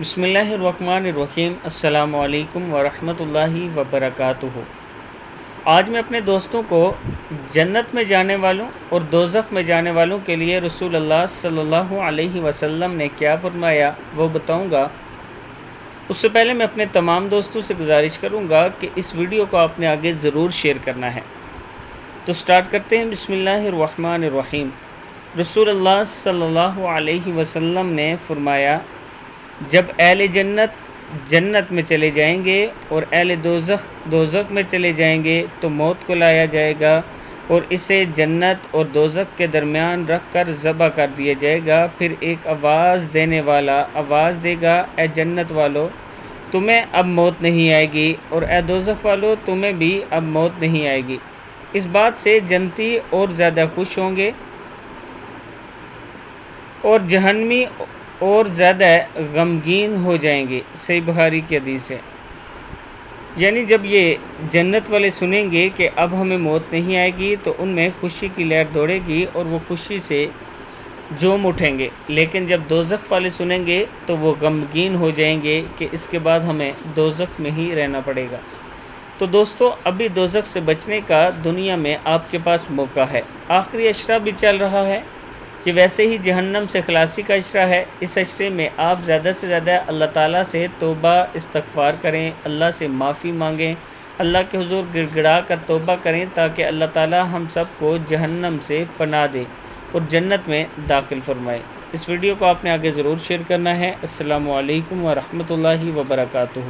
بسم اللہ الرحمن الرحیم۔ السلام علیکم ورحمۃ اللہ وبرکاتہ۔ آج میں اپنے دوستوں کو جنت میں جانے والوں اور دوزخ میں جانے والوں کے لیے رسول اللہ صلی اللہ علیہ وسلم نے کیا فرمایا وہ بتاؤں گا۔ اس سے پہلے میں اپنے تمام دوستوں سے گزارش کروں گا کہ اس ویڈیو کو آپ نے آگے ضرور شیئر کرنا ہے۔ تو سٹارٹ کرتے ہیں۔ بسم اللہ الرحمن الرحیم۔ رسول اللہ صلی اللہ علیہ وسلم نے فرمایا، جب اہل جنت جنت میں چلے جائیں گے اور اہل دوزخ دوزخ میں چلے جائیں گے تو موت کو لایا جائے گا اور اسے جنت اور دوزخ کے درمیان رکھ کر ذبح کر دیا جائے گا۔ پھر ایک آواز دینے والا آواز دے گا، اے جنت والو تمہیں اب موت نہیں آئے گی، اور اے دوزخ والو تمہیں بھی اب موت نہیں آئے گی۔ اس بات سے جنتی اور زیادہ خوش ہوں گے اور جہنمی اور زیادہ غمگین ہو جائیں گے۔ صحیح بخاری کی حدیث ہے۔ یعنی جب یہ جنت والے سنیں گے کہ اب ہمیں موت نہیں آئے گی تو ان میں خوشی کی لہر دوڑے گی اور وہ خوشی سے جوم اٹھیں گے، لیکن جب دوزخ والے سنیں گے تو وہ غمگین ہو جائیں گے کہ اس کے بعد ہمیں دوزخ میں ہی رہنا پڑے گا۔ تو دوستو، ابھی دوزخ سے بچنے کا دنیا میں آپ کے پاس موقع ہے۔ آخری اشرہ بھی چل رہا ہے، یہ ویسے ہی جہنم سے خلاصی کا اشرہ ہے۔ اس اشرے میں آپ زیادہ سے زیادہ اللہ تعالیٰ سے توبہ استغفار کریں، اللہ سے معافی مانگیں، اللہ کے حضور گڑ گڑا کر توبہ کریں تاکہ اللہ تعالیٰ ہم سب کو جہنم سے پناہ دے اور جنت میں داخل فرمائے۔ اس ویڈیو کو آپ نے آگے ضرور شیئر کرنا ہے۔ السلام علیکم ورحمۃ اللہ وبرکاتہ۔